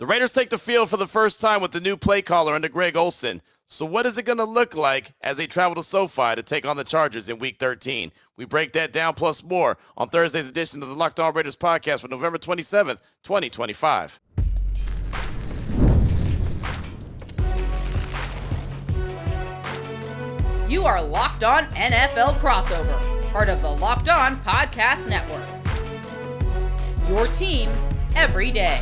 The Raiders take the field for the first time with the new play caller under Greg Olsen. So what is it going to look like as they travel to SoFi to take on the Chargers in Week 13? We break that down plus more on Thursday's edition of the Locked On Raiders podcast for November 27th, 2025. You are Locked On NFL Crossover, part of the Locked On Podcast Network. Your team every day.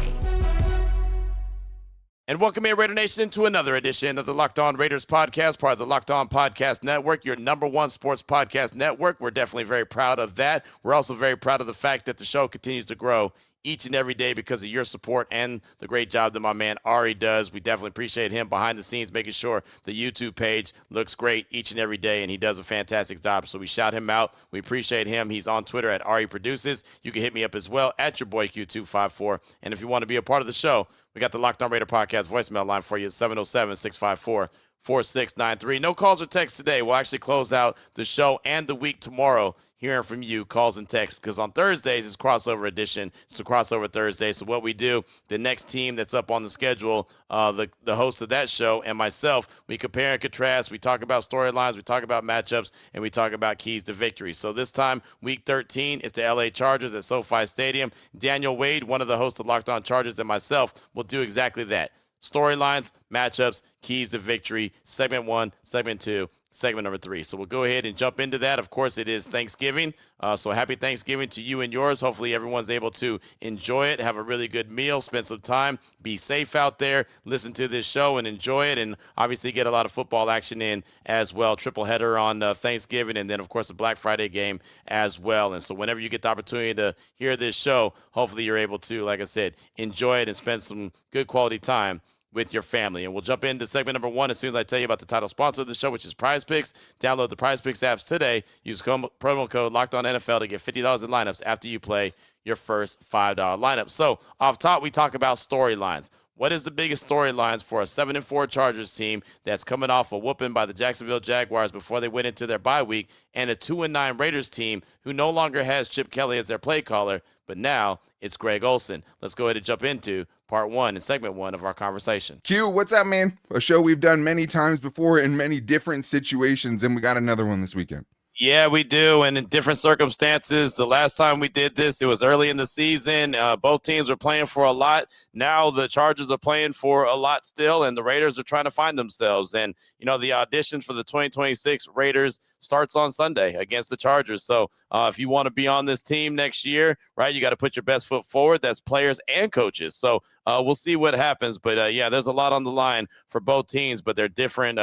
And welcome in, Raider Nation, to another edition of the Locked On Raiders podcast, part of the Locked On Podcast Network, your number one sports podcast network. We're definitely very proud of that. We're also very proud of the fact that the show continues to grow each and every day because of your support and the great job that my man Ari does. We definitely appreciate him behind the scenes, making sure the YouTube page looks great each and every day, and he does a fantastic job. So we shout him out. We appreciate him. He's on Twitter at Ari Produces. You can hit me up as well at your boy Q254. And if you want to be a part of the show, we got the Locked On Raider podcast voicemail line for you at 707-654-4693. No calls or texts today. We'll actually close out the show and the week tomorrow hearing from you, calls and texts, because on Thursdays it's crossover edition. It's a crossover Thursday. So what we do, the next team that's up on the schedule, the host of that show and myself, we compare and contrast. We talk about storylines, we talk about matchups, and we talk about keys to victory. So this time, Week 13, it's the LA Chargers at SoFi Stadium. Daniel Wade, one of the hosts of Locked On Chargers, and myself will do exactly that. Storylines, matchups, keys to victory, segment 1, segment 2, segment number 3. So we'll go ahead and jump into that. Of course, it is Thanksgiving. So happy Thanksgiving to you and yours. Hopefully everyone's able to enjoy it, have a really good meal, spend some time, be safe out there, listen to this show and enjoy it, and obviously get a lot of football action in as well. Triple header on Thanksgiving, and then, of course, a Black Friday game as well. And so whenever you get the opportunity to hear this show, hopefully you're able to, like I said, enjoy it and spend some good quality time with your family. And we'll jump into segment number 1 as soon as I tell you about the title sponsor of the show, which is PrizePicks. Download the PrizePicks apps today. Use promo code LOCKEDONNFL to get $50 in lineups after you play your first $5 lineup. So off top, we talk about storylines. What is the biggest storylines for a 7-4 Chargers team that's coming off a whooping by the Jacksonville Jaguars before they went into their bye week, and a 2-9 Raiders team who no longer has Chip Kelly as their play caller, but now it's Greg Olsen? Let's go ahead and jump into part 1 and segment 1 of our conversation. Q, what's up, man? A show we've done many times before in many different situations, and we got another one this weekend. Yeah, we do, and in different circumstances. The last time we did this, it was early in the season. Both teams were playing for a lot. Now the Chargers are playing for a lot still, and the Raiders are trying to find themselves. And, you know, the auditions for the 2026 Raiders starts on Sunday against the Chargers. So if you want to be on this team next year, right, you got to put your best foot forward. That's players and coaches. So we'll see what happens. But, yeah, there's a lot on the line for both teams, but they're different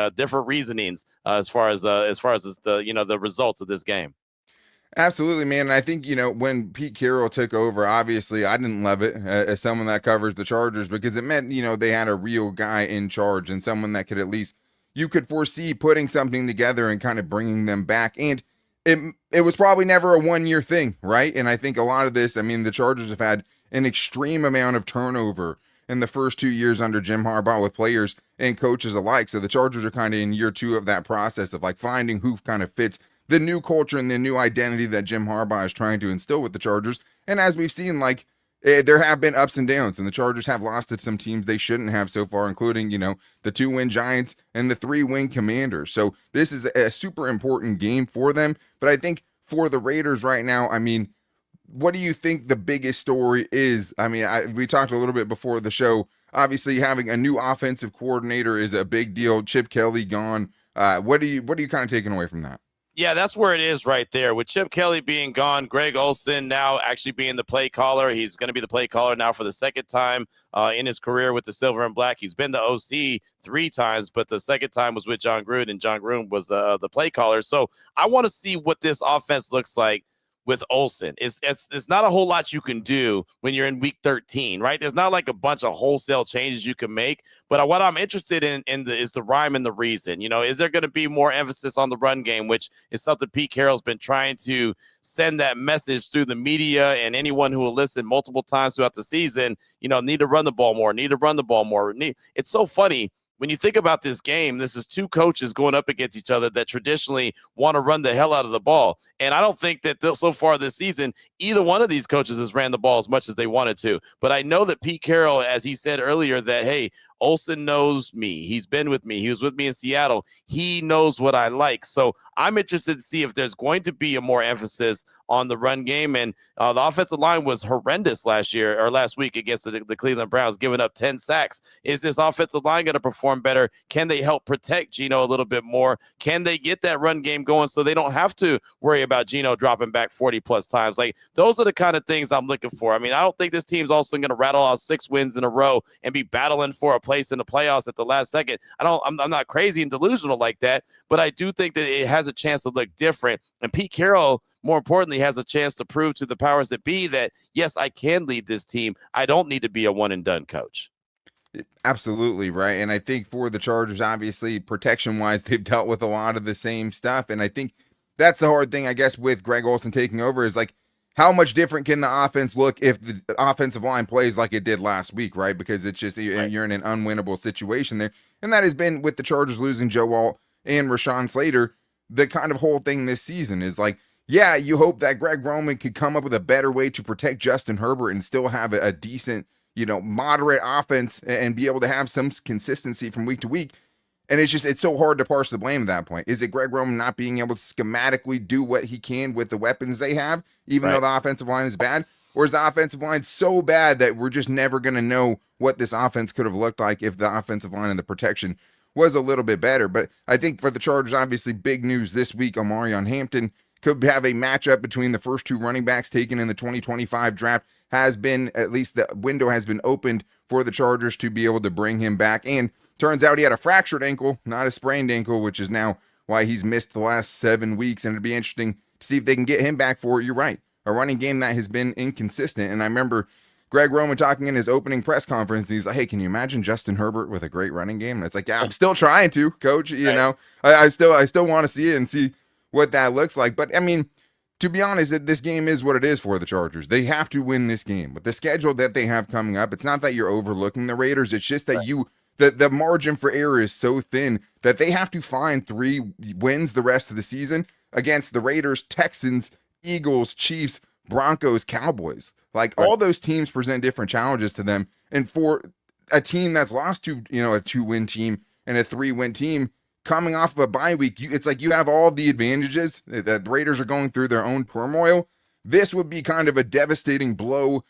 reasonings as far as the results of this game. Absolutely, man. And I think, when Pete Carroll took over, obviously I didn't love it as someone that covers the Chargers, because it meant, they had a real guy in charge and someone that could at least, you could foresee putting something together and kind of bringing them back. And it was probably never a one-year thing, right? And I think a lot of this, the Chargers have had an extreme amount of turnover in the first 2 years under Jim Harbaugh with players and coaches alike. So the Chargers are kind of in year 2 of that process of like finding who kind of fits the new culture and the new identity that Jim Harbaugh is trying to instill with the Chargers. And as we've seen, there have been ups and downs, and the Chargers have lost to some teams they shouldn't have so far, including, the 2-win Giants and the 3-win Commanders. So this is a super important game for them. But I think for the Raiders right now, what do you think the biggest story is? We talked a little bit before the show. Obviously, having a new offensive coordinator is a big deal. Chip Kelly gone. What are you kind of taking away from that? Yeah, that's where it is right there. With Chip Kelly being gone, Greg Olsen now actually being the play caller. He's going to be the play caller now for the second time in his career with the Silver and Black. He's been the OC 3 times, but the second time was with John Gruden, and John Gruden was the play caller. So I want to see what this offense looks like with Olsen. It's not a whole lot you can do when you're in week 13, right? There's not like a bunch of wholesale changes you can make. But what I'm interested in is the rhyme and the reason. Is there going to be more emphasis on the run game, which is something Pete Carroll's been trying to send that message through the media and anyone who will listen multiple times throughout the season, need to run the ball more, need to run the ball more. It's so funny. when you think about this game, this is two coaches going up against each other that traditionally want to run the hell out of the ball. And I don't think that so far this season, either one of these coaches has ran the ball as much as they wanted to. But I know that Pete Carroll, as he said earlier, that, hey, Olsen knows me. He's been with me. He was with me in Seattle. He knows what I like. So I'm interested to see if there's going to be a more emphasis on the run game. And the offensive line was horrendous last week against the Cleveland Browns, giving up 10 sacks. Is this offensive line going to perform better? Can they help protect Geno a little bit more? Can they get that run game going so they don't have to worry about Geno dropping back 40 plus times? Like, those are the kind of things I'm looking for. I mean, I don't think this team's also going to rattle off 6 wins in a row and be battling for a place in the playoffs at the last second. I'm not crazy and delusional like that, but I do think that it has a chance to look different. And Pete Carroll, more importantly, has a chance to prove to the powers that be that, yes, I can lead this team. I don't need to be a one-and-done coach. Absolutely, right. And I think for the Chargers, obviously, protection-wise, they've dealt with a lot of the same stuff. And I think that's the hard thing, I guess, with Greg Olsen taking over is, like, how much different can the offense look if the offensive line plays like it did last week, right? Because it's just, you're in an unwinnable situation there. And that has been with the Chargers losing Joe Alt and Rashawn Slater. The kind of whole thing this season is like, yeah, you hope that Greg Roman could come up with a better way to protect Justin Herbert and still have a decent, moderate offense and be able to have some consistency from week to week. And it's so hard to parse the blame at that point. Is it Greg Roman not being able to schematically do what he can with the weapons they have, even though the offensive line is bad? Or is the offensive line so bad that we're just never going to know what this offense could have looked like if the offensive line and the protection was a little bit better? But I think for the Chargers, obviously big news this week. Omarion Hampton could have a matchup between the first 2 running backs taken in the 2025 draft. Has been, at least the window has been opened for the Chargers to be able to bring him back. And turns out he had a fractured ankle, not a sprained ankle, which is now why he's missed the last 7 weeks. And it'd be interesting to see if they can get him back for it. You're right, a running game that has been inconsistent. And I remember Greg Roman talking in his opening press conference. He's like, hey, can you imagine Justin Herbert with a great running game? And it's like, yeah, I'm still trying to, coach. I still want to see it and see what that looks like. But I mean, to be honest, this game is what it is for the Chargers. They have to win this game. With the schedule that they have coming up, it's not that you're overlooking the Raiders. It's just that the margin for error is so thin that they have to find 3 wins the rest of the season against the Raiders, Texans, Eagles, Chiefs, Broncos, Cowboys. Like, all those teams present different challenges to them. And for a team that's lost to, a 2-win team and a 3-win team, coming off of a bye week, it's like you have all the advantages. The Raiders are going through their own turmoil. This would be kind of a devastating blow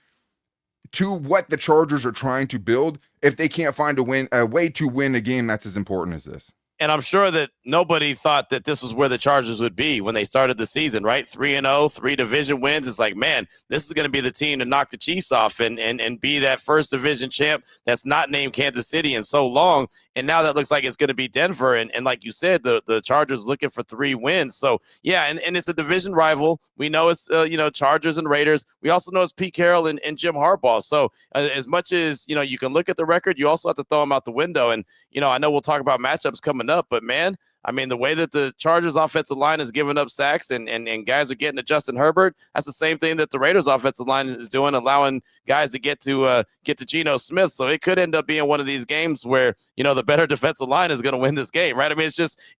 to what the Chargers are trying to build if they can't find a way to win a game that's as important as this. And I'm sure that nobody thought that this is where the Chargers would be when they started the season, right? 3-0, 3 division wins. It's like, man, this is going to be the team to knock the Chiefs off and be that first division champ that's not named Kansas City in so long. And now that looks like it's going to be Denver. And like you said, the Chargers looking for 3 wins. So, yeah, and it's a division rival. We know it's, Chargers and Raiders. We also know it's Pete Carroll and Jim Harbaugh. So as much as, you can look at the record, you also have to throw them out the window. And, I know we'll talk about matchups coming up, but man, I mean, the way that the Chargers offensive line is giving up sacks and guys are getting to Justin Herbert, that's the same thing that the Raiders offensive line is doing, allowing guys to get to Geno Smith. So it could end up being one of these games where, the better defensive line is going to win this game, right? I mean,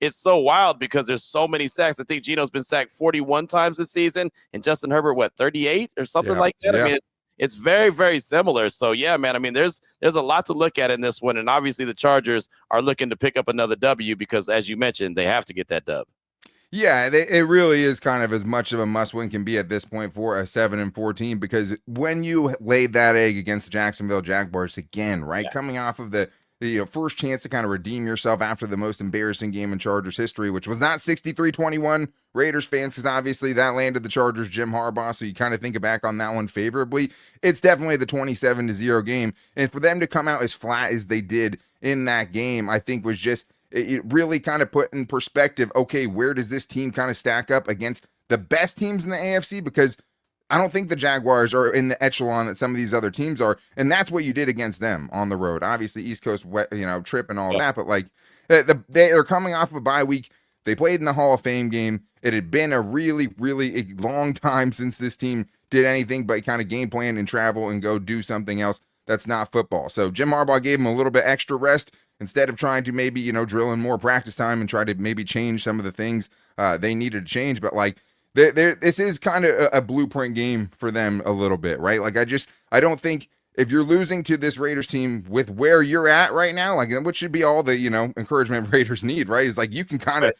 it's so wild because there's so many sacks. I think Geno's been sacked 41 times this season and Justin Herbert, 38 or something like that? Yeah. I mean, it's very, very similar. So, yeah, man, I mean, there's a lot to look at in this one. And obviously the Chargers are looking to pick up another W because, as you mentioned, they have to get that dub. Yeah, it really is kind of as much of a must-win can be at this point for a 7-4 team, because when you laid that egg against the Jacksonville Jaguars again, right, coming off of the first chance to kind of redeem yourself after the most embarrassing game in Chargers history, which was not 63-21 Raiders fans, because obviously that landed the Chargers Jim Harbaugh, so you kind of think back on that one favorably. It's definitely the 27-0 game, and for them to come out as flat as they did in that game, I think was just, it really kind of put in perspective, okay, where does this team kind of stack up against the best teams in the AFC? Because I don't think the Jaguars are in the echelon that some of these other teams are, and that's what you did against them on the road. Obviously, East Coast, trip and all that, but like they're coming off of a bye week. They played in the Hall of Fame game. It had been a really, really long time since this team did anything but kind of game plan and travel and go do something else that's not football. So Jim Harbaugh gave him a little bit extra rest instead of trying to maybe, drill in more practice time and try to maybe change some of the things they needed to change. But like, this is kind of a blueprint game for them a little bit, right? Like, I don't think if you're losing to this Raiders team with where you're at right now, like, what should be all the, encouragement Raiders need, right? Is like, you can kind of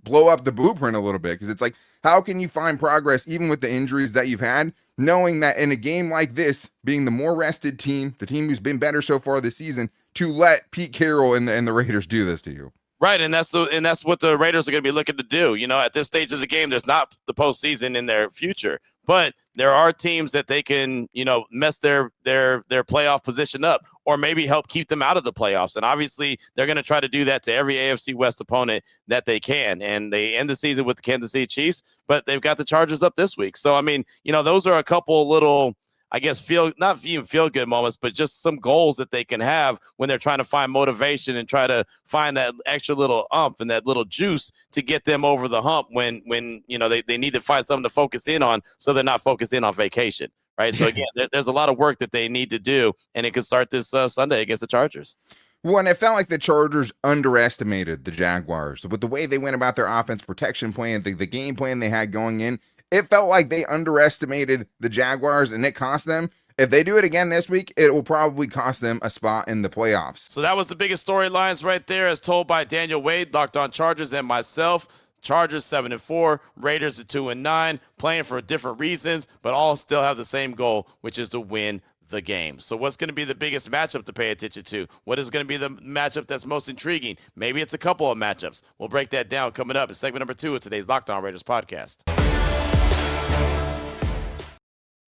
blow up the blueprint a little bit, because it's like, how can you find progress even with the injuries that you've had, knowing that in a game like this, being the more rested team, the team who's been better so far this season, to let Pete Carroll and the Raiders do this to you? Right, and that's what the Raiders are going to be looking to do. At this stage of the game, there's not the postseason in their future, but there are teams that they can, mess their playoff position up, or maybe help keep them out of the playoffs. And obviously, they're going to try to do that to every AFC West opponent that they can. And they end the season with the Kansas City Chiefs, but they've got the Chargers up this week. So I mean, those are a couple little, I guess, not even feel good moments, but just some goals that they can have when they're trying to find motivation and try to find that extra little umph and that little juice to get them over the hump when they need to find something to focus in on, so they're not focused in on vacation. Right. So again, there's a lot of work that they need to do, and it could start this Sunday against the Chargers. Well, and it felt like the Chargers underestimated the Jaguars with the way they went about their offense protection plan, the game plan they had going in. It felt like they underestimated the Jaguars, and it cost them. If they do it again this week, it will probably cost them a spot in the playoffs. So that was the biggest storylines right there, as told by Daniel Wade, Locked On Chargers, and myself. Chargers 7-4, Raiders at 2-9, playing for different reasons, but all still have the same goal, which is to win the game. So what's going to be the biggest matchup to pay attention to? What is going to be the matchup that's most intriguing? Maybe it's a couple of matchups. We'll break that down coming up in segment number 2 of today's Locked On Raiders podcast.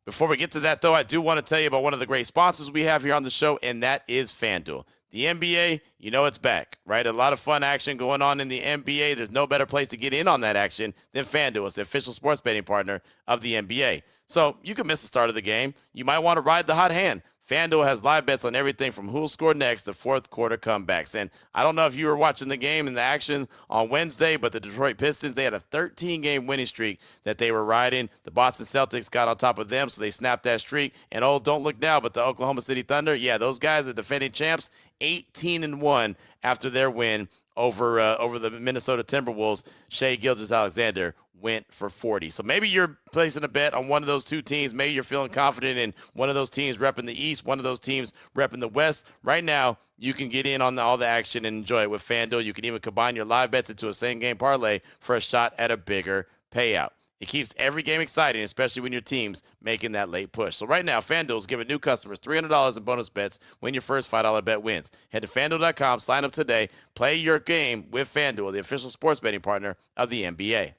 Before we get to that, though, I do want to tell you about one of the great sponsors we have here on the show, and that is FanDuel. The NBA, it's back, right? A lot of fun action going on in the NBA. There's no better place to get in on that action than FanDuel. It's the official sports betting partner of the NBA. So you could miss the start of the game. You might want to ride the hot hand. FanDuel has live bets on everything from who'll score next to fourth quarter comebacks. And I don't know if you were watching the game and the action on Wednesday, but the Detroit Pistons, they had a 13-game winning streak that they were riding. The Boston Celtics got on top of them, so they snapped that streak. And don't look now, but the Oklahoma City Thunder, yeah, those guys, the defending champs, 18-1 after their win over the Minnesota Timberwolves. Shai Gilgeous-Alexander went for 40. So maybe you're placing a bet on one of those two teams. Maybe you're feeling confident in one of those teams repping the East, one of those teams repping the West. Right now, you can get in on all the action and enjoy it with FanDuel. You can even combine your live bets into a same-game parlay for a shot at a bigger payout. It keeps every game exciting, especially when your team's making that late push. So right now, FanDuel is giving new customers $300 in bonus bets when your first $5 bet wins. Head to FanDuel.com, sign up today, play your game with FanDuel, the official sports betting partner of the NBA.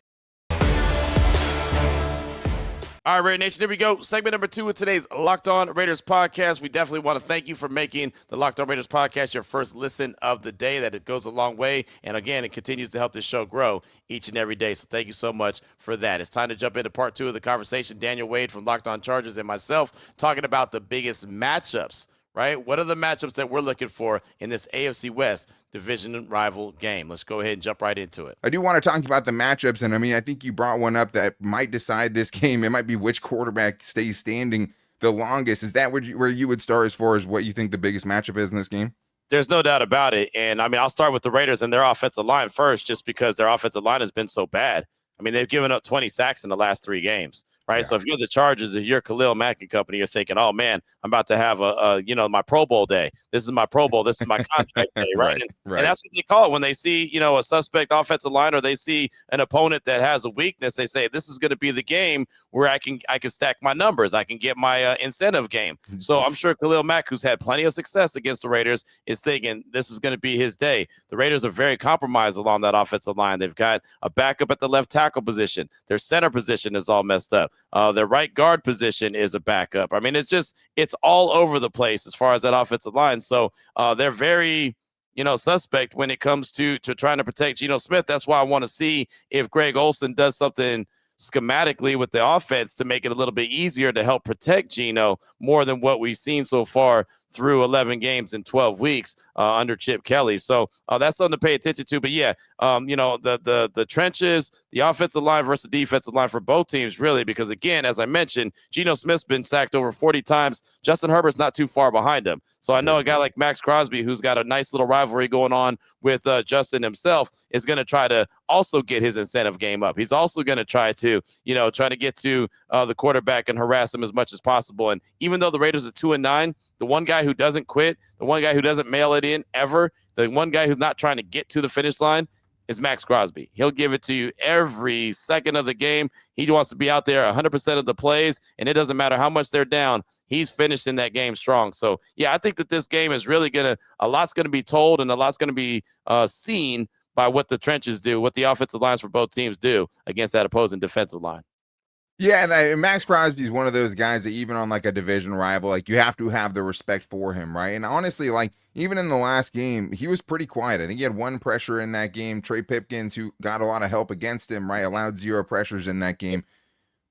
All right, Raider Nation, here we go. Segment number 2 of today's Locked On Raiders podcast. We definitely want to thank you for making the Locked On Raiders podcast your first listen of the day. That it goes a long way. And again, it continues to help this show grow each and every day. So thank you so much for that. It's time to jump into part 2 of the conversation. Daniel Wade from Locked On Chargers and myself talking about the biggest matchups, right? What are the matchups that we're looking for in this AFC West division rival game? Let's go ahead and jump right into it. I do want to talk about the matchups, and I think you brought one up that might decide this game. It might be which quarterback stays standing the longest. Is that where you would start as far as what you think the biggest matchup is in this game? There's no doubt about it. And I'll start with the Raiders and their offensive line first, just because their offensive line has been so bad. They've given up 20 sacks in the last 3 games, right? Yeah. So if you're the Chargers, if you're Khalil Mack and company, you're thinking, oh man, I'm about to have my Pro Bowl day. This is my Pro Bowl. This is my contract day, right? And that's what they call it when they see, a suspect offensive line, or they see an opponent that has a weakness. They say, this is going to be the game where I can stack my numbers. I can get my incentive game. So I'm sure Khalil Mack, who's had plenty of success against the Raiders, is thinking this is going to be his day. The Raiders are very compromised along that offensive line. They've got a backup at the left tackle position. Their center position is all messed up. Their right guard position is a backup. It's all over the place as far as that offensive line. So they're very, suspect when it comes to trying to protect Geno Smith. That's why I want to see if Greg Olsen does something schematically with the offense to make it a little bit easier to help protect Geno more than what we've seen so far through 11 games in 12 weeks under Chip Kelly. So that's something to pay attention to. But yeah, the trenches, the offensive line versus the defensive line for both teams, really, because again, as I mentioned, Geno Smith's been sacked over 40 times. Justin Herbert's not too far behind him. So I know a guy like Max Crosby, who's got a nice little rivalry going on with Justin himself, is going to try to also get his incentive game up. He's also going to try to get to the quarterback and harass him as much as possible. And even though the Raiders are 2-9, the one guy who doesn't quit, the one guy who doesn't mail it in ever, the one guy who's not trying to get to the finish line is Max Crosby. He'll give it to you every second of the game. He wants to be out there 100% of the plays, and it doesn't matter how much they're down. He's finished in that game strong. So, yeah, I think that this game is really a lot's going to be told and a lot's going to be seen by what the trenches do, what the offensive lines for both teams do against that opposing defensive line. Yeah, and Max Crosby is one of those guys that even on like a division rival, like you have to have the respect for him, right? And honestly, like even in the last game, he was pretty quiet. I think he had one pressure in that game. Trey Pipkins, who got a lot of help against him, right, allowed 0 pressures in that game.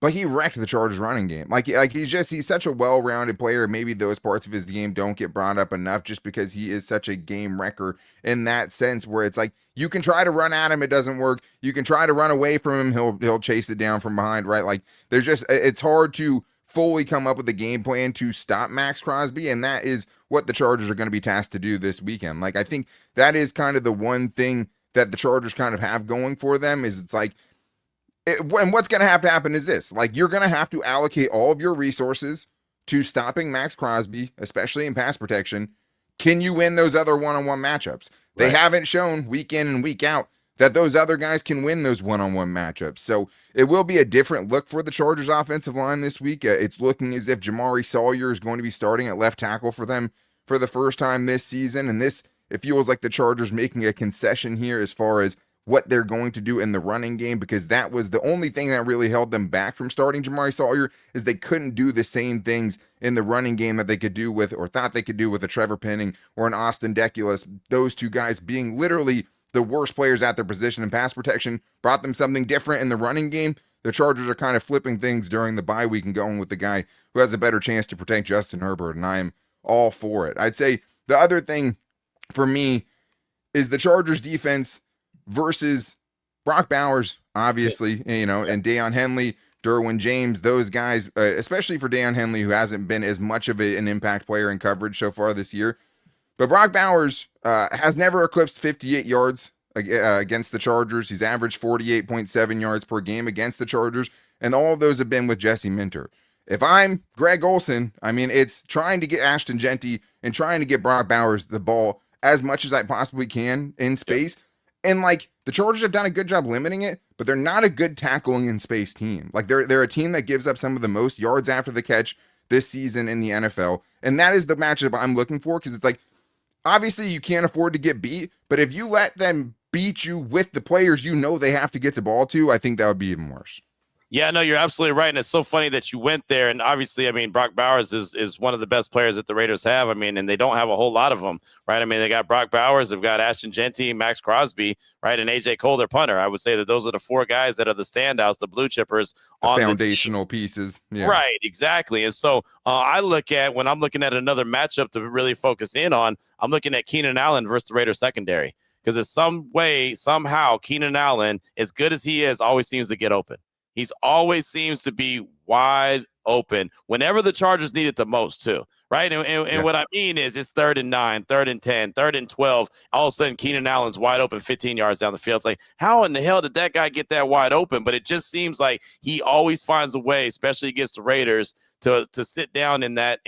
But he wrecked the Chargers running game. Like he's such a well-rounded player. Maybe those parts of his game don't get brought up enough just because he is such a game wrecker in that sense where it's like you can try to run at him, it doesn't work. You can try to run away from him, he'll chase it down from behind, right? Like it's hard to fully come up with a game plan to stop Max Crosby, and that is what the Chargers are going to be tasked to do this weekend. Like I think that is kind of the one thing that the Chargers kind of have going for them is it's like and what's going to have to happen is this, like you're going to have to allocate all of your resources to stopping Max Crosby, especially in pass protection. Can you win those other one-on-one matchups? They haven't shown week in and week out that those other guys can win those one-on-one matchups. So it will be a different look for the Chargers offensive line this week. It's looking as if Jamari Sawyer is going to be starting at left tackle for them for the first time this season. And it feels like the Chargers making a concession here as far as what they're going to do in the running game, because that was the only thing that really held them back from starting Jamari Sawyer is they couldn't do the same things in the running game that they could do with, or thought they could do with, a Trevor Penning or an Austin Deculus. Those two guys being literally the worst players at their position in pass protection brought them something different in the running game. The Chargers are kind of flipping things during the bye week and going with the guy who has a better chance to protect Justin Herbert, and I am all for it. I'd say the other thing for me is the Chargers defense versus Brock Bowers, obviously, and Deion Henley, Derwin James, those guys, especially for Deion Henley, who hasn't been as much of an impact player in coverage so far this year. But Brock Bowers has never eclipsed 58 yards against the Chargers. He's averaged 48.7 yards per game against the Chargers, and all of those have been with Jesse Minter. If I'm Greg Olsen, I mean, it's trying to get Ashton Genty and trying to get Brock Bowers the ball as much as I possibly can in space. Yep. And like the Chargers have done a good job limiting it, but they're not a good tackling in space team. Like they're a team that gives up some of the most yards after the catch this season in the NFL. And that is the matchup I'm looking for, because it's like, obviously you can't afford to get beat, but if you let them beat you with the players they have to get the ball to, I think that would be even worse. Yeah, no, you're absolutely right. And it's so funny that you went there. And obviously, I mean, Brock Bowers is one of the best players that the Raiders have. I mean, and they don't have a whole lot of them, right? I mean, they got Brock Bowers, they've got Ashton Genty, Max Crosby, right? And AJ Cole, their punter. I would say that those are the 4 guys that are the standouts, the blue chippers on the foundational pieces. Yeah. Right, exactly. And so I look at, when I'm looking at another matchup to really focus in on, I'm looking at Keenan Allen versus the Raiders secondary. Because in some way, somehow, Keenan Allen, as good as he is, always seems to get open. He's always seems to be wide open whenever the Chargers need it the most, too, right? And what I mean is it's 3rd and 9, 3rd and 10, 3rd and 12. All of a sudden, Keenan Allen's wide open 15 yards down the field. It's like, how in the hell did that guy get that wide open? But it just seems like he always finds a way, especially against the Raiders, to sit down in that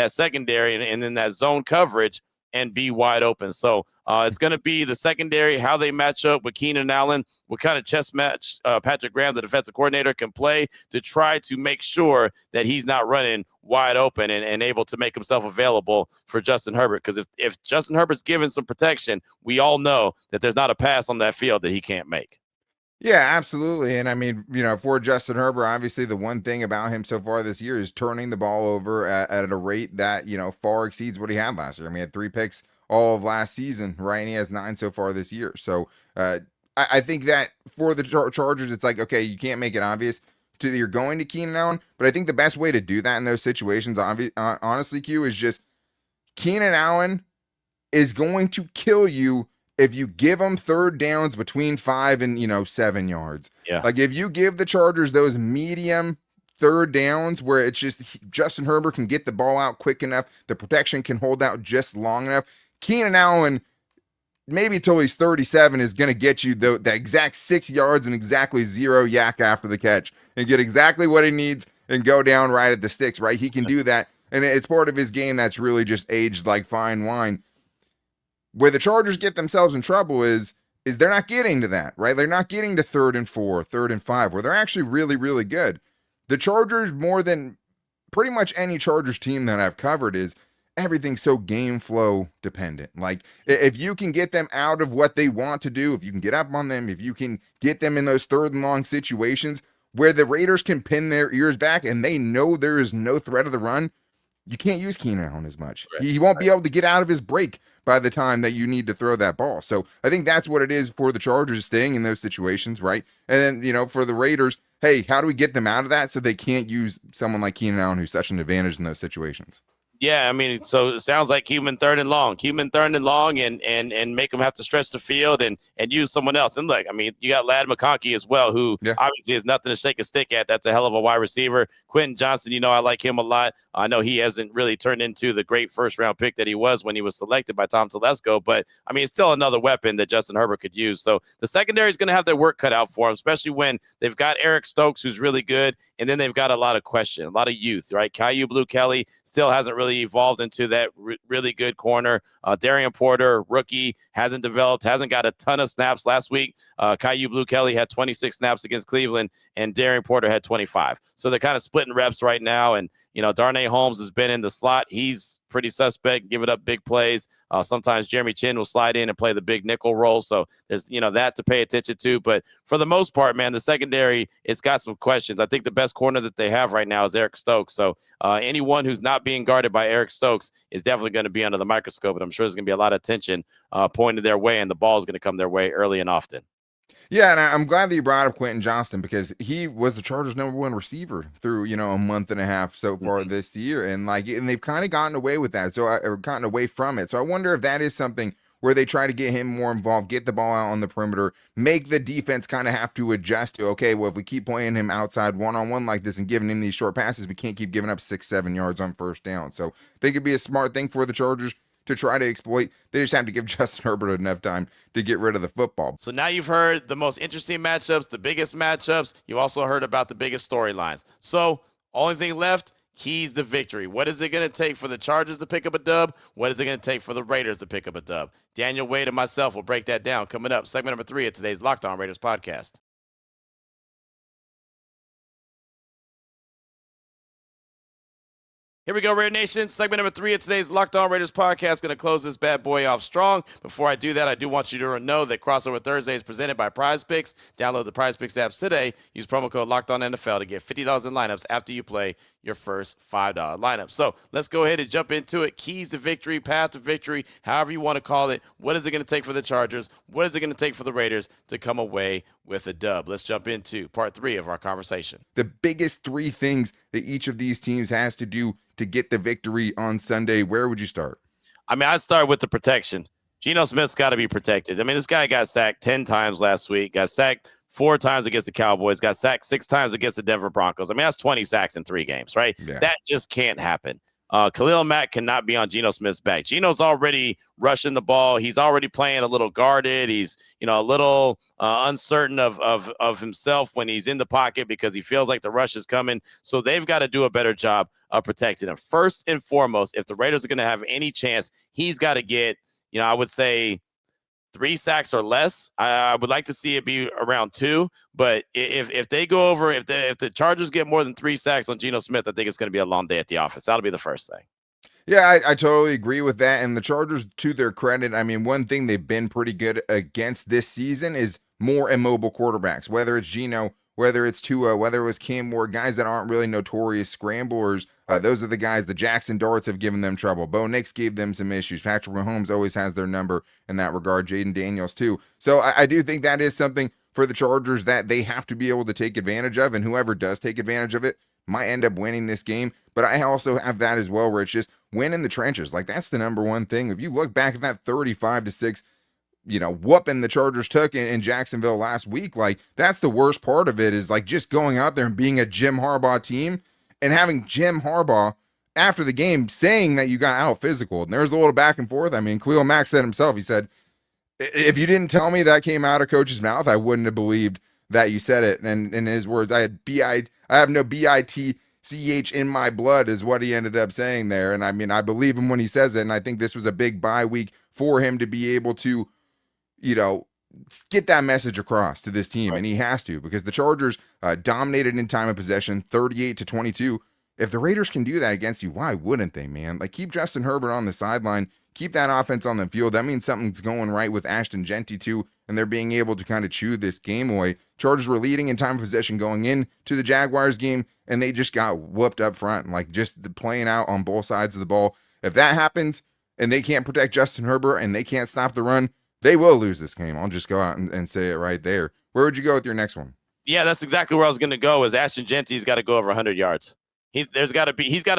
secondary and in that zone coverage and be wide open. So it's going to be the secondary, how they match up with Keenan Allen, what kind of chess match Patrick Graham, the defensive coordinator, can play to try to make sure that he's not running wide open and able to make himself available for Justin Herbert. Because if Justin Herbert's given some protection, we all know that there's not a pass on that field that he can't make. Yeah, absolutely. And I mean, for Justin Herbert, obviously the one thing about him so far this year is turning the ball over at a rate that, far exceeds what he had last year. I mean, he had 3 picks all of last season, right? And he has 9 so far this year. So I think that for the Chargers, it's like, okay, you can't make it obvious. you're going to Keenan Allen, but I think the best way to do that in those situations, honestly, Q, is just Keenan Allen is going to kill you if you give them third downs between 5 and 7 yards. Yeah. Like if you give the Chargers those medium third downs where it's just Justin Herbert can get the ball out quick enough, the protection can hold out just long enough. Keenan Allen, maybe until he's 37, is going to get you the exact 6 yards and exactly 0 yak after the catch and get exactly what he needs and go down right at the sticks, right? He can do that. And it's part of his game that's really just aged like fine wine. Where the Chargers get themselves in trouble is they're not getting to that, right? They're not getting to 3rd and 4, 3rd and 5, where they're actually really, really good. The Chargers, more than pretty much any Chargers team that I've covered, is everything's so game flow dependent. Like if you can get them out of what they want to do, if you can get up on them, if you can get them in those 3rd and long situations where the Raiders can pin their ears back and they know there is no threat of the run, you can't use Keenan Allen as much. Right. He won't be able to get out of his break by the time that you need to throw that ball. So I think that's what it is for the Chargers, staying in those situations, right? And then, for the Raiders, hey, how do we get them out of that so they can't use someone like Keenan Allen who's such an advantage in those situations? Yeah, I mean, so it sounds like keep him in 3rd and long, and make him have to stretch the field and use someone else. And look, I mean, you got Ladd McConkey as well, who obviously has nothing to shake a stick at. That's a hell of a wide receiver. Quentin Johnson, I like him a lot. I know he hasn't really turned into the great first-round pick that he was when he was selected by Tom Telesco, but, I mean, it's still another weapon that Justin Herbert could use. So the secondary is going to have their work cut out for him, especially when they've got Eric Stokes, who's really good, and then they've got a lot of question, a lot of youth, right? Caillou Blue-Kelly still hasn't really evolved into that really good corner. Darian Porter, rookie, hasn't developed, hasn't got a ton of snaps last week. Caillou Blue-Kelly had 26 snaps against Cleveland, and Darian Porter had 25. So they're kind of splitting reps right now, and Darnay Holmes has been in the slot. He's pretty suspect, giving up big plays. Sometimes Jeremy Chin will slide in and play the big nickel role. So there's, that to pay attention to. But for the most part, man, the secondary, it's got some questions. I think the best corner that they have right now is Eric Stokes. So anyone who's not being guarded by Eric Stokes is definitely going to be under the microscope. And I'm sure there's going to be a lot of attention pointed their way, and the ball is going to come their way early and often. Yeah, and I'm glad that you brought up Quentin Johnston, because he was the Chargers' #1 receiver through, a month and a half so far this year. And they've kind of gotten away with that. Or gotten away from it. So I wonder if that is something where they try to get him more involved, get the ball out on the perimeter, make the defense kind of have to adjust to, okay, well, if we keep playing him outside one-on-one like this and giving him these short passes, we can't keep giving up 6-7 yards on first down. So I think it'd be a smart thing for the Chargers to try to exploit. They just have to give Justin Herbert enough time to get rid of the football. So now you've heard the most interesting matchups, the biggest matchups. You've also heard about the biggest storylines. So only thing left, keys to victory. What is it going to take for the Chargers to pick up a dub? What is it going to take for the Raiders to pick up a dub? Daniel Wade and myself will break that down coming up. Segment number 3 of today's Locked On Raiders podcast. Here we go, Raider Nation. Segment number 3 of today's Locked On Raiders podcast. Going to close this bad boy off strong. Before I do that, I do want you to know that Crossover Thursday is presented by PrizePicks. Download the PrizePicks apps today. Use promo code LOCKEDONNFL to get $50 in lineups after you play your first $5 lineup. So let's go ahead and jump into it. Keys to victory, path to victory, however you want to call it. What is it going to take for the Chargers? What is it going to take for the Raiders to come away with a dub? Let's jump into part 3 of our conversation. The biggest 3 things that each of these teams has to do to get the victory on Sunday, where would you start? I mean, I'd start with the protection. Geno Smith's got to be protected. I mean, this guy got sacked 10 times last week, got sacked 4 times against the Cowboys, got sacked 6 times against the Denver Broncos. I mean, that's 20 sacks in 3 games, right? Yeah. That just can't happen. Khalil Mack cannot be on Geno Smith's back. Geno's already rushing the ball. He's already playing a little guarded. He's, a little uncertain of himself when he's in the pocket because he feels like the rush is coming. So they've got to do a better job of protecting him. First and foremost, if the Raiders are going to have any chance, he's got to get, I would say 3 sacks or less. I would like to see it be around 2, but if they go over, if the Chargers get more than 3 sacks on Geno Smith, I think it's going to be a long day at the office. That'll be the first thing. Yeah, I totally agree with that. And the Chargers, to their credit, I mean, one thing they've been pretty good against this season is more immobile quarterbacks, whether it's Geno, whether it's Tua, whether it was Cam Ward, guys that aren't really notorious scramblers. Those are the guys. The Jackson Darts have given them trouble. Bo Nix gave them some issues. Patrick Mahomes always has their number in that regard. Jaden Daniels too. So I do think that is something for the Chargers that they have to be able to take advantage of, and whoever does take advantage of it might end up winning this game. But I also have that as well, where it's just win in the trenches. Like, that's the number one thing. If you look back at that 35-6, whooping the Chargers took in Jacksonville last week, like, that's the worst part of it, is like just going out there and being a Jim Harbaugh team and having Jim Harbaugh after the game saying that you got out physical. And there's a little back and forth. I mean, Khalil Mack said himself, he said, if you didn't tell me that came out of coach's mouth, I wouldn't have believed that you said it. And in his words, I have no BITCH in my blood, is what he ended up saying there. And I mean, I believe him when he says it. And I think this was a big bye week for him to be able to, get that message across to this team. Right. And he has to, because the Chargers dominated in time of possession, 38-22. If the Raiders can do that against you, why wouldn't they, man? Like, keep Justin Herbert on the sideline, keep that offense on the field. That means something's going right with Ashton Genty too, and they're being able to kind of chew this game away. Chargers were leading in time of possession going into the Jaguars game, and they just got whooped up front, and like just playing out on both sides of the ball. If that happens and they can't protect Justin Herbert and they can't stop the run, they will lose this game. I'll just go out and say it right there. Where would you go with your next one? Yeah, that's exactly where I was going to go. Is Ashton Genty's got to go over 100 yards. He's got to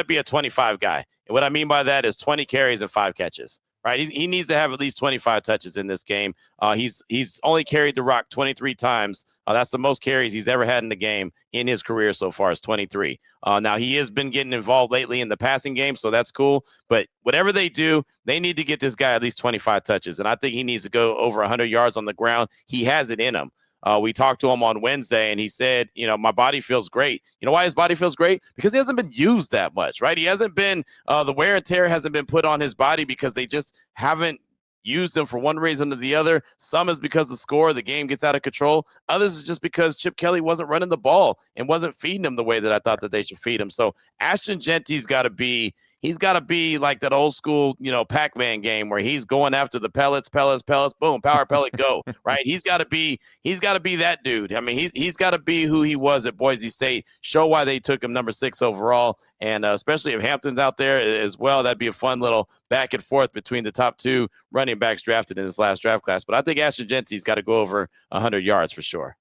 be a 25 guy. And what I mean by that is 20 carries and 5 catches. Right, he needs to have at least 25 touches in this game. He's only carried the rock 23 times. That's the most carries he's ever had in the game in his career so far, is 23. Now, he has been getting involved lately in the passing game, so that's cool. But whatever they do, they need to get this guy at least 25 touches. And I think he needs to go over 100 yards on the ground. He has it in him. We talked to him on Wednesday, and he said, my body feels great. You know why his body feels great? Because he hasn't been used that much, right? He hasn't been, the wear and tear hasn't been put on his body because they just haven't used him for one reason or the other. Some is because the game gets out of control. Others is just because Chip Kelly wasn't running the ball and wasn't feeding him the way that I thought that they should feed him. So Ashton Genty's got to be like that old school, Pac-Man game where he's going after the pellets, boom, power pellet, go, right? He's got to be that dude. I mean, he's got to be who he was at Boise State, show why they took him number 6 overall. And especially if Hampton's out there as well, that'd be a fun little back and forth between the top 2 running backs drafted in this last draft class. But I think Ashton Genty's got to go over 100 yards for sure.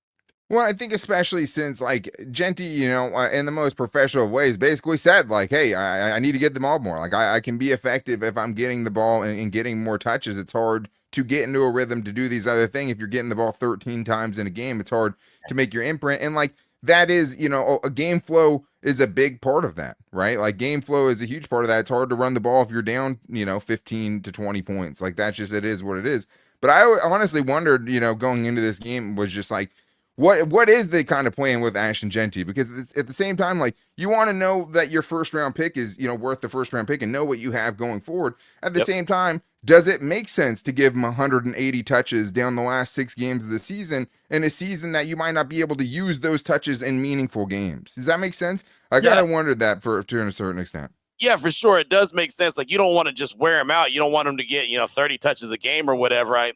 Well, I think especially since, like, Genty, in the most professional ways, basically said, like, hey, I need to get the ball more. Like, I can be effective if I'm getting the ball and getting more touches. It's hard to get into a rhythm to do these other things. If you're getting the ball 13 times in a game, it's hard to make your imprint. And, like, that is, a game flow is a big part of that, right? Like, game flow is a huge part of that. It's hard to run the ball if you're down, 15 to 20 points. Like, that's just, it is what it is. But I honestly wondered, going into this game, was just like, what is the kind of plan with Ashton Genty? Because at the same time, like, you want to know that your first round pick is, worth the first round pick and know what you have going forward. At the same time, does it make sense to give him 180 touches down the last 6 games of the season in a season that you might not be able to use those touches in meaningful games? Does that make sense? I kind of wondered that to a certain extent. Yeah, for sure. It does make sense. Like, you don't want to just wear him out. You don't want him to get, 30 touches a game or whatever. I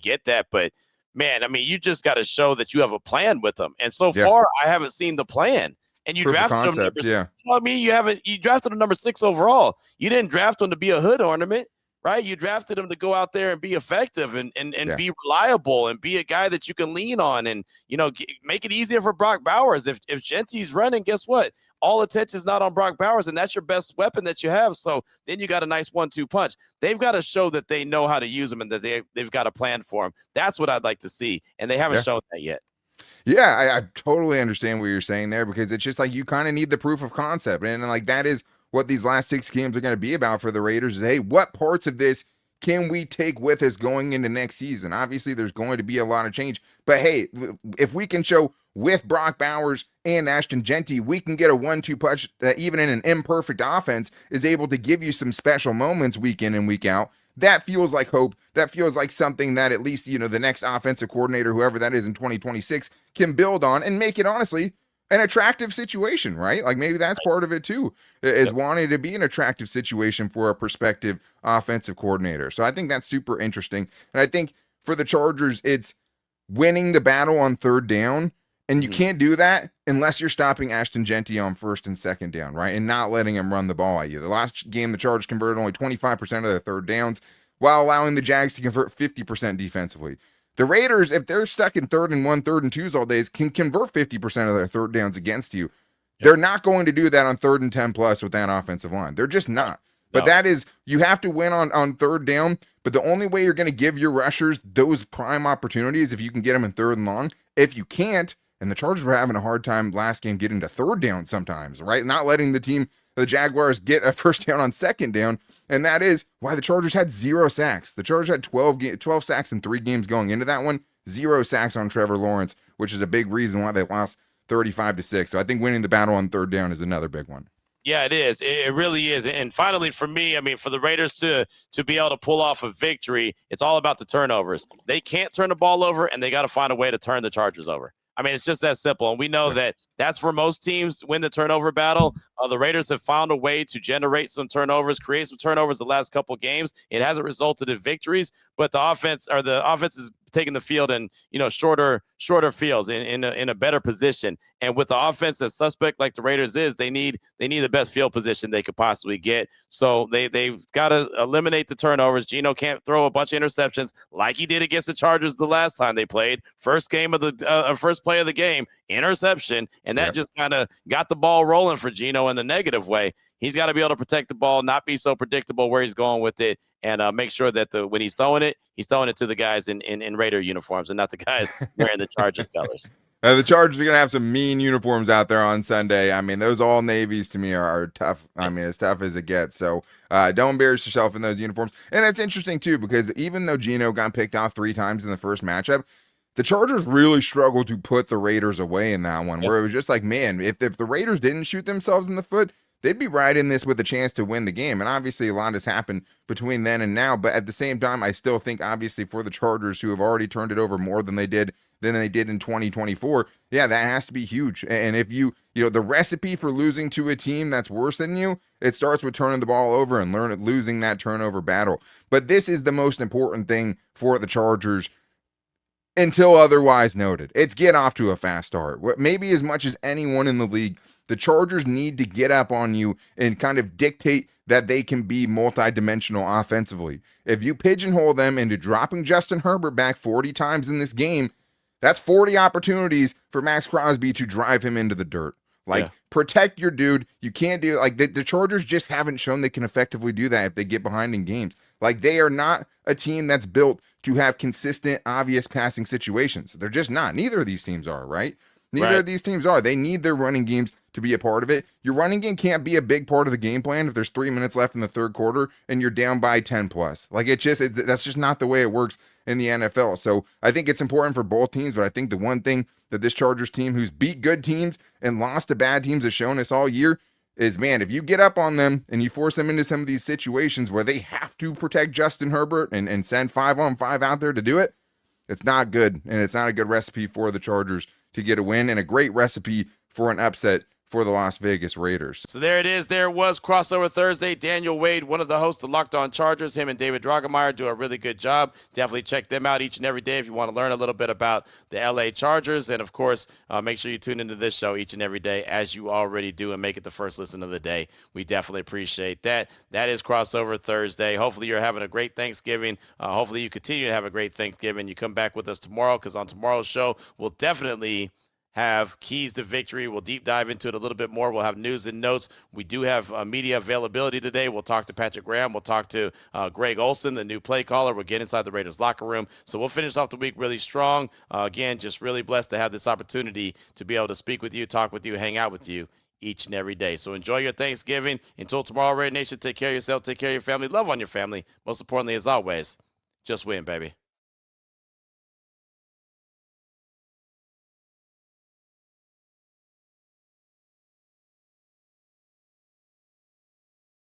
get that, but man, I mean, you just got to show that you have a plan with them. And so far, I haven't seen the plan. And you drafted him. You drafted him number 6 overall. You didn't draft him to be a hood ornament, right? You drafted him to go out there and be effective and be reliable and be a guy that you can lean on and, make it easier for Brock Bowers. If Genty's running, guess what? All attention's not on Brock Bowers, and that's your best weapon that you have. So then you got a nice 1-2 punch. They've got to show that they know how to use him and that they've got a plan for him. That's what I'd like to see, and they haven't shown that yet. Yeah, I totally understand what you're saying there, because it's just like you kind of need the proof of concept. And like that is what these last 6 games are going to be about for the Raiders is, hey, what parts of this can we take with us going into next season? Obviously, there's going to be a lot of change. But hey, if we can show with Brock Bowers and Ashton Genty, we can get a 1-2 punch that even in an imperfect offense is able to give you some special moments week in and week out. That feels like hope. That feels like something that at least, the next offensive coordinator, whoever that is in 2026, can build on and make it, honestly, an attractive situation, right? Like maybe that's part of it too, is wanting to be an attractive situation for a prospective offensive coordinator. So I think that's super interesting. And I think for the Chargers, it's winning the battle on 3rd down. And you can't do that unless you're stopping Ashton Genty on 1st and 2nd down, right? And not letting him run the ball at you. The last game, the Chargers converted only 25% of their 3rd downs while allowing the Jags to convert 50% defensively. The Raiders, if they're stuck in 3rd and 1, 3rd and 2s all days, can convert 50% of their third downs against you. They're not going to do that on 3rd and 10 plus with that offensive line. They're just not. But that is, you have to win on 3rd down. But the only way you're going to give your rushers those prime opportunities if you can get them in 3rd and long. If you can't, and the Chargers were having a hard time last game getting to 3rd down sometimes, right? Not letting the Jaguars get a 1st down on 2nd down. And that is why the Chargers had 0 sacks. The Chargers had 12 sacks in 3 games going into that one. 0 sacks on Trevor Lawrence, which is a big reason why they lost 35-6. So I think winning the battle on 3rd down is another big one. Yeah, it is. It really is. And finally, for me, I mean, for the Raiders to be able to pull off a victory, it's all about the turnovers. They can't turn the ball over, and they got to find a way to turn the Chargers over. I mean, it's just that simple. And we know that that's for most teams to win the turnover battle. The Raiders have found a way to generate some turnovers, create some turnovers the last couple games. It hasn't resulted in victories, but the offense is taking the field in, shorter fields in a better position. And with the offense that's suspect like the Raiders is, they need the best field position they could possibly get. So they've got to eliminate the turnovers. Geno can't throw a bunch of interceptions like he did against the Chargers the last time they played. First play of the game, interception, and that just kind of got the ball rolling for Geno in the negative way. He's got to be able to protect the ball, not be so predictable where he's going with it, and make sure that when he's throwing it to the guys in Raider uniforms and not the guys wearing the Chargers colors. The Chargers are going to have some mean uniforms out there on Sunday. I mean, those all navies to me are tough. I mean, as tough as it gets. So don't embarrass yourself in those uniforms. And it's interesting, too, because even though Geno got picked off 3 times in the first matchup, the Chargers really struggled to put the Raiders away in that one, where it was just like, man, if the Raiders didn't shoot themselves in the foot, they'd be right in this with a chance to win the game. And obviously, a lot has happened between then and now. But at the same time, I still think, obviously, for the Chargers, who have already turned it over more than they did in 2024, yeah, that has to be huge. And if you the recipe for losing to a team that's worse than you, it starts with turning the ball over and losing that turnover battle. But this is the most important thing for the Chargers until otherwise noted. It's get off to a fast start. Maybe as much as anyone in the league, the Chargers need to get up on you and kind of dictate that they can be multidimensional offensively. If you pigeonhole them into dropping Justin Herbert back 40 times in this game, that's 40 opportunities for Max Crosby to drive him into the dirt. Protect your dude. You can't do it. The Chargers just haven't shown they can effectively do that if they get behind in games. They are not a team that's built to have consistent, obvious passing situations. They're just not. Neither of these teams are, right? Neither of these teams are. They need their running games to be a part of it. Your running game can't be a big part of the game plan if there's 3 minutes left in the 3rd quarter and you're down by 10 plus. That's just not the way it works in the NFL. So I think it's important for both teams, but I think the one thing that this Chargers team, who's beat good teams and lost to bad teams, has shown us all year is, man, if you get up on them and you force them into some of these situations where they have to protect Justin Herbert and send 5-on-5 out there to do it, it's not good. And it's not a good recipe for the Chargers to get a win, and a great recipe for an upset for the Las Vegas Raiders. So there it is. There was Crossover Thursday. Daniel Wade, one of the hosts of Locked On Chargers, him and David Drogemeyer do a really good job. Definitely check them out each and every day if you want to learn a little bit about the LA Chargers. And, of course, make sure you tune into this show each and every day as you already do and make it the first listen of the day. We definitely appreciate that. That is Crossover Thursday. Hopefully you're having a great Thanksgiving. Hopefully you continue to have a great Thanksgiving. You come back with us tomorrow because on tomorrow's show, we'll definitely have keys to victory. We'll deep dive into it a little bit more. We'll have news and notes. We do have media availability today. We'll talk to Patrick Graham. We'll talk to Greg Olson, the new play caller. We'll get inside the Raiders locker room. So we'll finish off the week really strong. Again, just really blessed to have this opportunity to be able to speak with you, talk with you, hang out with you each and every day. So enjoy your Thanksgiving. Until tomorrow, Raider Nation, take care of yourself, take care of your family, love on your family. Most importantly, as always, just win, baby.